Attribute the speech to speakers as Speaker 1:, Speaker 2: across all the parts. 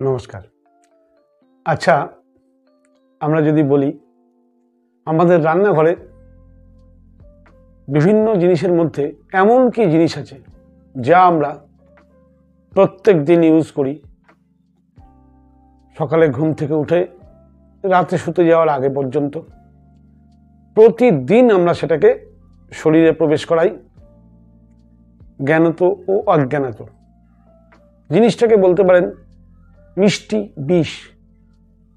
Speaker 1: নমস্কার। আচ্ছা, আমরা যদি বলি আমাদের রান্নাঘরে বিভিন্ন জিনিসের মধ্যে এমন কি জিনিস আছে যা আমরা প্রত্যেক দিন ইউজ করি, সকালে ঘুম থেকে উঠে রাতে শুতে যাওয়ার আগে পর্যন্ত প্রতিদিন আমরা সেটাকে শরীরে প্রবেশ করাই, জ্ঞানত ও অজ্ঞানত। জিনিসটাকে বলতে পারেন মিষ্টি বিষ।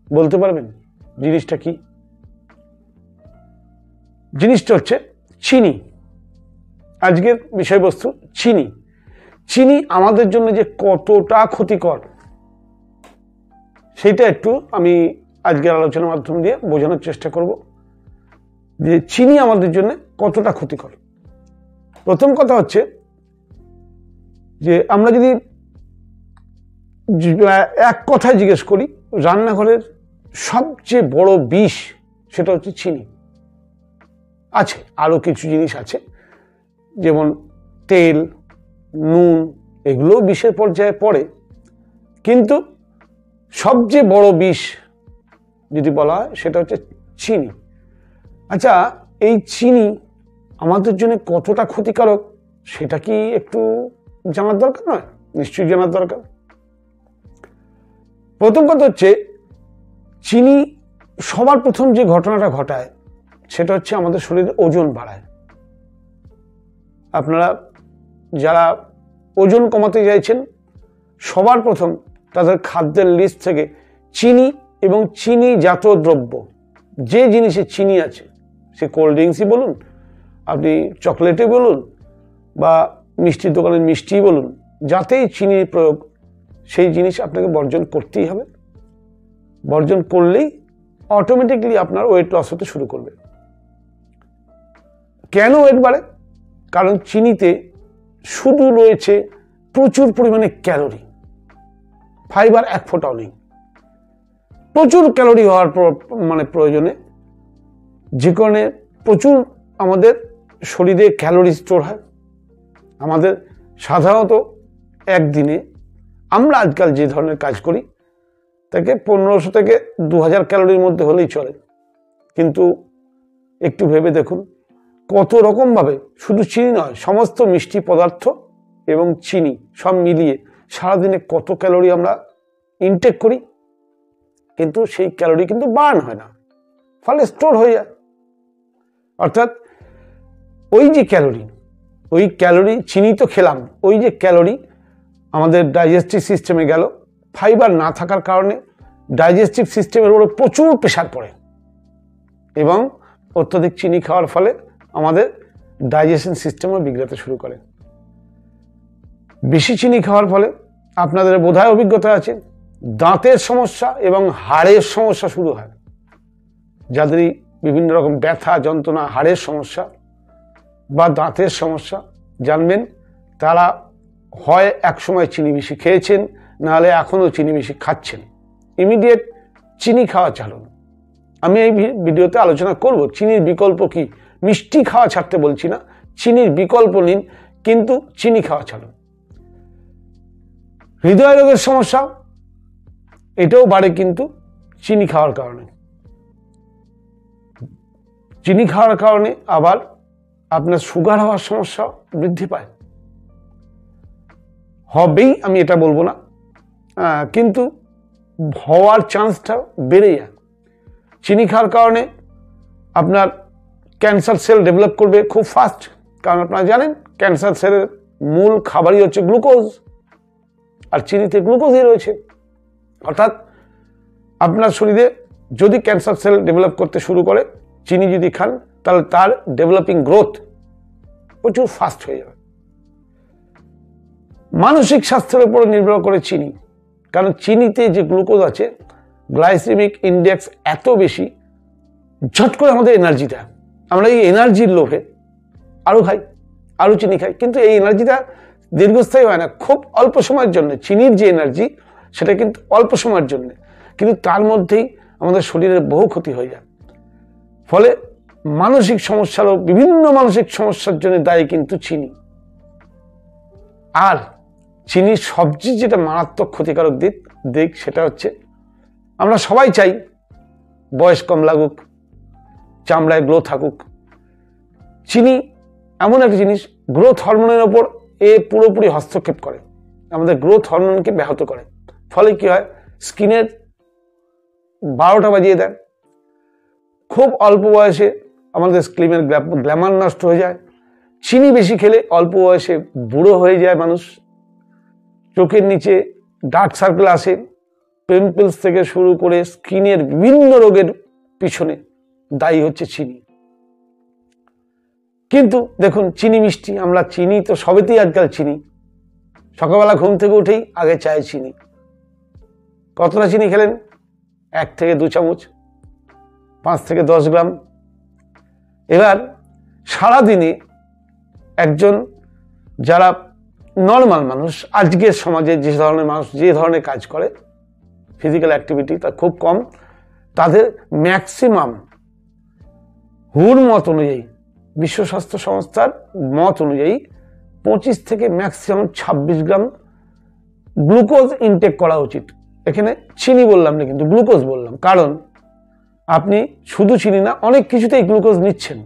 Speaker 1: বলতে পারবেন জিনিসটা কি? জিনিসটা হচ্ছে চিনি। আজকের বিষয়বস্তু চিনি। চিনি আমাদের জন্য যে কতটা ক্ষতিকর সেটা একটু আমি আজকের আলোচনার মাধ্যম দিয়ে বোঝানোর চেষ্টা করব যে চিনি আমাদের জন্য কতটা ক্ষতিকর। প্রথম কথা হচ্ছে যে আমরা যদি এক কথায় জিজ্ঞেস করি, রান্নাঘরের সবচেয়ে বড় বিষ সেটা হচ্ছে চিনি। আছে আরো কিছু জিনিস আছে, যেমন তেল, নুন, এগুলোও বিষের পর্যায়ে পড়ে, কিন্তু সবচেয়ে বড় বিষ যদি বলা হয় সেটা হচ্ছে চিনি। আচ্ছা, এই চিনি আমাদের জন্য কতটা ক্ষতিকারক সেটা কি একটু জানার দরকার নয়? নিশ্চয়ই জানার দরকার। প্রথম কথা হচ্ছে চিনি সবার প্রথম যে ঘটনাটা ঘটায় সেটা হচ্ছে আমাদের শরীরে ওজন বাড়ায়। আপনারা যারা ওজন কমাতে চাইছেন সবার প্রথম তাদের খাদ্যের লিস্ট থেকে চিনি এবং চিনি জাত দ্রব্য, যে জিনিসে চিনি আছে, সে কোল্ড ড্রিঙ্কসই বলুন, আপনি চকলেটই বলুন, বা মিষ্টির দোকানের মিষ্টিই বলুন, যাতেই চিনির প্রয়োগ, সেই জিনিস আপনাকে বর্জন করতেই হবে। বর্জন করলেই অটোমেটিকলি আপনার ওয়েট লস হতে শুরু করবে। কেন ওয়েট বাড়ে? কারণ চিনিতে শুধু রয়েছে প্রচুর পরিমাণে ক্যালোরি, ফাইবার এক ফোঁটাও নেই। প্রচুর ক্যালোরি হওয়ার প্রয়োজনে, যে কারণে প্রচুর আমাদের শরীরে ক্যালোরি স্টোর হয়। আমাদের সাধারণত একদিনে আমরা আজকাল যে ধরনের কাজ করি তাকে 1500 থেকে 2000 ক্যালোরির মধ্যে হলেই চলে, কিন্তু একটু ভেবে দেখুন কত রকম ভাবে, শুধু চিনি নয়, সমস্ত মিষ্টি পদার্থ এবং চিনি সব মিলিয়ে সারাদিনে কত ক্যালোরি আমরা ইনটেক করি, কিন্তু সেই ক্যালোরি কিন্তু বার্ন হয় না, ফলে স্টোর হয়ে যায়। অর্থাৎ ওই যে ক্যালোরি চিনি তো খেলাম, ওই যে ক্যালোরি আমাদের ডাইজেস্টিভ সিস্টেমে গেল, ফাইবার না থাকার কারণে ডাইজেস্টিভ সিস্টেমের উপরে প্রচুর প্রেশার পড়ে, এবং অত্যধিক চিনি খাওয়ার ফলে আমাদের ডাইজেশন সিস্টেমও বিগড়াতে শুরু করে। বেশি চিনি খাওয়ার ফলে আপনাদের বোধহয় অভিজ্ঞতা আছে, দাঁতের সমস্যা এবং হাড়ের সমস্যা শুরু হয়। যাদেরই বিভিন্ন রকম ব্যথা যন্ত্রণা, হাড়ের সমস্যা বা দাঁতের সমস্যা, জানবেন তারা হয় একসময় চিনি বেশি খেয়েছেন, নাহলে এখনো চিনি বেশি খাচ্ছেন। ইমিডিয়েট চিনি খাওয়া ছাড়ুন। আমি এই ভিডিওতে আলোচনা করব চিনির বিকল্প কি। মিষ্টি খাওয়া ছাড়তে বলছি না, চিনির বিকল্প নিন, কিন্তু চিনি খাওয়া ছাড়ুন। হৃদয় রোগের সমস্যা এটাও বাড়ে কিন্তু চিনি খাওয়ার কারণে। চিনি খাওয়ার কারণে আবার আপনার সুগার হওয়ার সমস্যা বৃদ্ধি পায়। হবেই আমি এটা বলবো না, কিন্তু হওয়ার চান্সটা বেড়ে যায়। চিনি খাওয়ার কারণে আপনার ক্যান্সার সেল ডেভেলপ করবে খুব ফাস্ট, কারণ আপনারা জানেন ক্যান্সার সেলের মূল খাবারই হচ্ছে গ্লুকোজ, আর চিনিতে গ্লুকোজই রয়েছে। অর্থাৎ আপনার শরীরে যদি ক্যান্সার সেল ডেভেলপ করতে শুরু করে, চিনি যদি খান, তাহলে তার ডেভেলপিং গ্রোথ প্রচুর ফাস্ট হয়ে যাবে। মানসিক স্বাস্থ্যের উপর নির্ভর করে চিনি, কারণ চিনিতে যে গ্লুকোজ আছে, গ্লাইসেমিক ইন্ডেক্স এত বেশি, ঝট করে আমাদের এনার্জি দেয়। আমরা এই এনার্জির লোভে আরো খাই, আরো চিনি খাই, কিন্তু এই এনার্জিটা দীর্ঘস্থায়ী হয় না, খুব অল্প সময়ের জন্য। চিনির যে এনার্জি সেটা কিন্তু অল্প সময়ের জন্য, কিন্তু তার মধ্যেই আমাদের শরীরের বহু ক্ষতি হয়ে যায়। ফলে মানসিক সমস্যারও, বিভিন্ন মানসিক সমস্যার জন্য দায়ী কিন্তু চিনি। আর চিনির সবচেয়ে যেটা মারাত্মক ক্ষতিকারক দিক দিক, সেটা হচ্ছে আমরা সবাই চাই বয়স কম লাগুক, চামড়ায় গ্লো থাকুক। চিনি এমন একটা জিনিস, গ্রোথ হরমোনের ওপর পুরোপুরি হস্তক্ষেপ করে, আমাদের গ্রোথ হরমোনকে ব্যাহত করে। ফলে কি হয়, স্কিনের 12টা বাজিয়ে দেয়। খুব অল্প বয়সে আমাদের স্কিনের গ্ল্যামার নষ্ট হয়ে যায়। চিনি বেশি খেলে অল্প বয়সে বুড়ো হয়ে যায় মানুষ। চোখের নিচে ডার্ক সার্কেল আসে, পিম্পলস থেকে শুরু করে স্কিনের বিভিন্ন রোগের পিছনে দায়ী হচ্ছে চিনি। কিন্তু দেখুন, চিনি মিষ্টি, আমরা চিনি তো সবেতেই আজকাল চিনি। সকালবেলা ঘুম থেকে উঠেই আগে চায় চিনি। কতটা চিনি খেলেন? 1 থেকে 2 চামচ, 5 থেকে 10 গ্রাম। এবার সারাদিনে একজন যারা নর্মাল মানুষ, আজকের সমাজে যে ধরনের মানুষ যে ধরনের কাজ করে, ফিজিক্যাল অ্যাক্টিভিটি তা খুব কম, তাদের ম্যাক্সিমাম হুর মত অনুযায়ী, বিশ্ব স্বাস্থ্য সংস্থার মত অনুযায়ী 25 থেকে ম্যাক্সিমাম 26 গ্রাম গ্লুকোজ ইনটেক করা উচিত। এখানে চিনি বললাম না, কিন্তু গ্লুকোজ বললাম, কারণ আপনি শুধু চিনি না, অনেক কিছুতেই গ্লুকোজ নিচ্ছেন।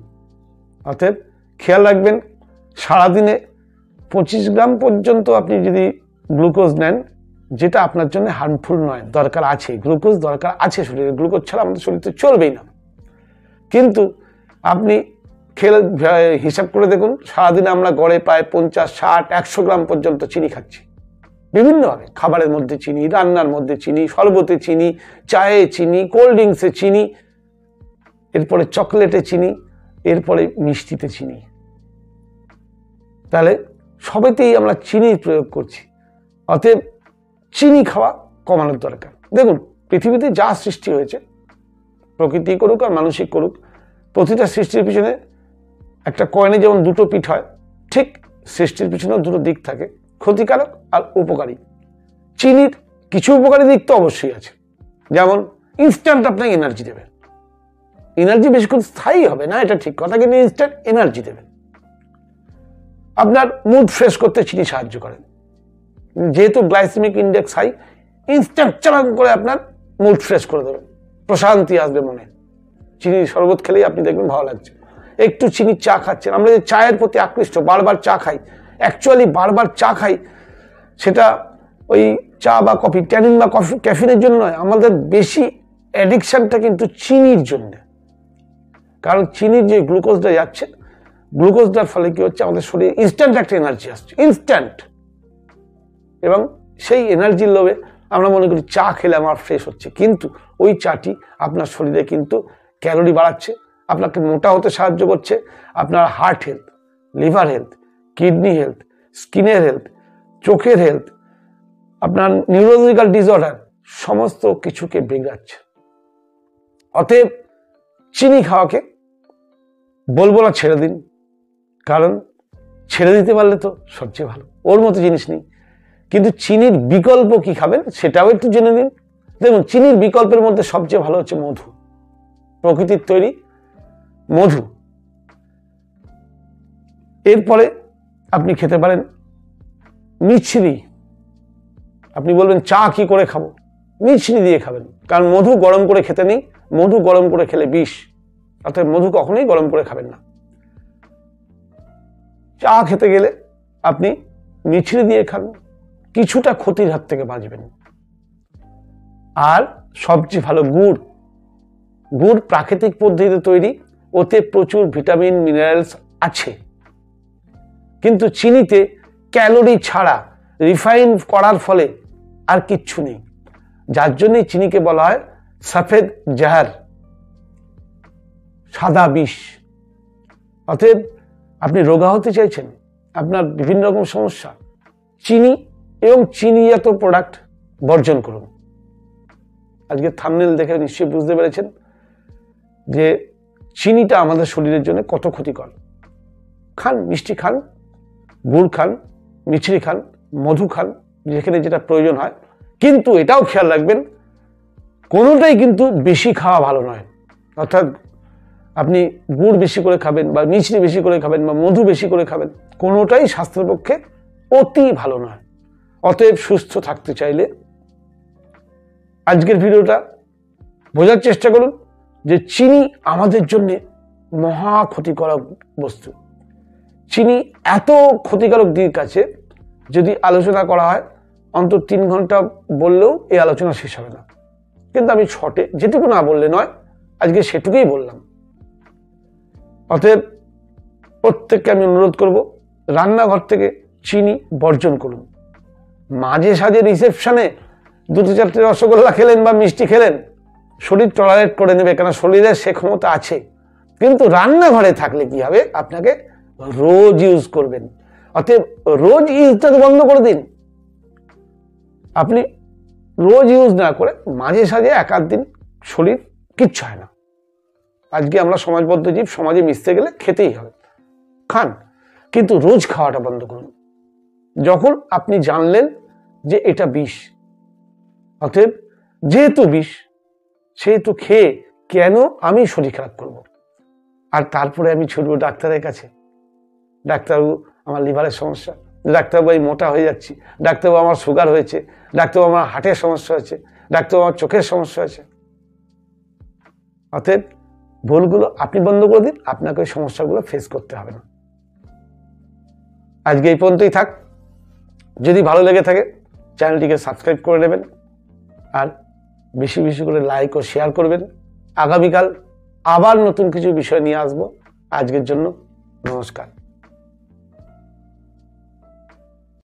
Speaker 1: অতএব খেয়াল রাখবেন, সারাদিনে 25 গ্রাম পর্যন্ত আপনি যদি গ্লুকোজ নেন, যেটা আপনার জন্য হার্মফুল নয়, দরকার আছে, গ্লুকোজ দরকার আছে শরীরে, গ্লুকোজ ছাড়া আমাদের শরীর তো চলবেই না। কিন্তু আপনি খেলে হিসাব করে দেখুন, সারাদিনে আমরা গড়ে প্রায় 50, 60, 100 গ্রাম পর্যন্ত চিনি খাচ্ছি। বিভিন্নভাবে খাবারের মধ্যে চিনি, রান্নার মধ্যে চিনি, শরবতে চিনি, চায়ে চিনি, কোল্ড ড্রিঙ্কসে চিনি, এরপরে চকলেটে চিনি, এরপরে মিষ্টিতে চিনি। তাহলে সবেতেই আমরা চিনির প্রয়োগ করছি। অতএব চিনি খাওয়া কমানোর দরকার। দেখুন, পৃথিবীতে যা সৃষ্টি হয়েছে, প্রকৃতি করুক আর মানসিক করুক, প্রতিটা সৃষ্টির পিছনে একটা কয়েনে যেমন 2টো পিঠ হয়, ঠিক সৃষ্টির পিছনেও 2টো দিক থাকে, ক্ষতিকারক আর উপকারী। চিনির কিছু উপকারী দিক তো অবশ্যই আছে, যেমন ইনস্ট্যান্ট আপনাকে এনার্জি দেবে। এনার্জি বেশিক্ষণ স্থায়ী হবে না, এটা ঠিক কথা, কিন্তু ইনস্ট্যান্ট এনার্জি দেবে। আপনার মুড ফ্রেশ করতে চিনি সাহায্য করে, যেহেতু গ্লাইসেমিক ইন্ডেক্স হাই, ইনস্ট্যান্ট চালান করে আপনার মুড ফ্রেশ করে দেবে, প্রশান্তি আসবে মনে। চিনির শরবত খেলেই আপনি দেখবেন ভালো লাগছে। একটু চিনির চা খাচ্ছেন, আমরা যে চায়ের প্রতি আকৃষ্ট, বারবার চা খাই, অ্যাকচুয়ালি বারবার চা খাই, সেটা ওই চা বা কফি, ট্যানিন বা ক্যাফিনের জন্য নয়, আমাদের বেশি অ্যাডিকশনটা কিন্তু চিনির জন্য। কারণ চিনির যে গ্লুকোজটা যাচ্ছে, গ্লুকোজটার ফলে কি হচ্ছে, আমাদের শরীরে ইনস্ট্যান্ট একটা এনার্জি আসছে, ইনস্ট্যান্ট। এবং সেই এনার্জির লোভে আমরা মনে করি চা খেলে আমার ফ্রেশ হচ্ছে, কিন্তু ওই চাটি আপনার শরীরে কিন্তু ক্যালোরি বাড়াচ্ছে, আপনাকে মোটা হতে সাহায্য করছে, আপনার heart health, liver health, kidney health, স্কিনের হেলথ, চোখের হেলথ, আপনার নিউরোলজিক্যাল ডিসঅর্ডার, সমস্ত কিছুকে বিগড়াচ্ছে। অতএব চিনি খাওয়াকে বলবো না ছেড়ে দিন, কারণ ছেড়ে দিতে পারলে তো সবচেয়ে ভালো, ওর মতো জিনিস নেই। কিন্তু চিনির বিকল্প কি খাবেন সেটাও একটু জেনে নিন। দেখুন, চিনির বিকল্পের মধ্যে সবচেয়ে ভালো হচ্ছে মধু, প্রকৃতির তৈরি মধু। এরপরে আপনি খেতে পারেন মিছরি। আপনি বলবেন চা কি করে খাবো, মিছরি দিয়ে খাবেন, কারণ মধু গরম করে খেতে নেই, মধু গরম করে খেলে বিষ, অর্থাৎ মধু কখনোই গরম করে খাবেন না। চা খেতে গেলে আপনি মিছরি দিয়ে খান, কিছুটা ক্ষতির হাত থেকে বাঁচবেন। আর সবচেয়ে ভালো গুড়, গুড় প্রাকৃতিক পদ্ধতিতে তৈরি, ওতে প্রচুর ভিটামিন মিনারেলস আছে, কিন্তু চিনিতে ক্যালোরি ছাড়া রিফাইন করার ফলে আর কিচ্ছু নেই, যার জন্যই চিনিকে বলা হয় সফেদ জাহার, সাদা বিষ। অতএব আপনি রোগা হতে চাইছেন, আপনার বিভিন্ন রকম সমস্যা, চিনি এবং চিনিজাত প্রোডাক্ট বর্জন করুন। আজকে থাম্বনেল দেখে নিশ্চয়ই বুঝতে পেরেছেন যে চিনিটা আমাদের শরীরের জন্য কত ক্ষতিকর। খান, মিষ্টি খান, গুড় খান, মিছরি খান, মধু খান, যেখানে যেটা প্রয়োজন হয়, কিন্তু এটাও খেয়াল রাখবেন কোনোটাই কিন্তু বেশি খাওয়া ভালো নয়। অর্থাৎ আপনি গুড় বেশি করে খাবেন বা মিছরি বেশি করে খাবেন বা মধু বেশি করে খাবেন, কোনোটাই স্বাস্থ্যের পক্ষে অতি ভালো নয়। অতএব সুস্থ থাকতে চাইলে আজকের ভিডিওটা বোঝার চেষ্টা করুন যে চিনি আমাদের জন্য মহা ক্ষতিকারক বস্তু। চিনি এত ক্ষতিকারক দিক আছে, যদি আলোচনা করা হয় অন্তত 3 ঘন্টা বললেও এই আলোচনা শেষ হবে না। কিন্তু আমি শর্টে যেটুকু না বললে নয়, আজকে সেটুকুই বললাম। অতএব প্রত্যেককে আমি অনুরোধ করব, রান্নাঘর থেকে চিনি বর্জন করুন। মাঝে সাঝে রিসেপশনে 2-4টে রসগোল্লা খেলেন বা মিষ্টি খেলেন, শরীর টলারেট করে নেবে, কেন শরীরের সে ক্ষমতা আছে। কিন্তু রান্নাঘরে থাকলে কি হবে, আপনাকে রোজ ইউজ করবেন। অতএব রোজ ইউজটা বন্ধ করে দিন। আপনি রোজ ইউজ না করে মাঝে সাঝে 1-8 দিন শরীর কিচ্ছু হয় না। আজকে আমরা সমাজবদ্ধ জীব, সমাজে মিশতে গেলে খেতেই হবে, খান, কিন্তু রোজ খাওয়াটা বন্ধ করুন। যখন আপনি জানলেন যে এটা বিষ, অতএব যেহেতু বিষ সেহেতু খেয়ে কেন আমি শরীর খারাপ করব? আর তারপরে আমি ছুটবো ডাক্তারের কাছে, ডাক্তারবাবু আমার লিভারের সমস্যা, ডাক্তারবাবু আমি মোটা হয়ে যাচ্ছি, ডাক্তারবাবু আমার সুগার হয়েছে, ডাক্তারবাবু আমার হার্টের সমস্যা হয়েছে, ডাক্তারবাবু আমার চোখের সমস্যা হয়েছে। অতএব ভুলগুলো আপনি বন্ধ করে দিন, আপনাকে ওই সমস্যাগুলো ফেস করতে হবে না। আজকে এই পর্যন্তই থাক। যদি ভালো লেগে থাকে চ্যানেলটিকে সাবস্ক্রাইব করে নেবেন, আর বেশি বেশি করে লাইক ও শেয়ার করবেন। আগামীকাল আবার নতুন কিছু বিষয় নিয়ে আসবো। আজকের জন্য নমস্কার।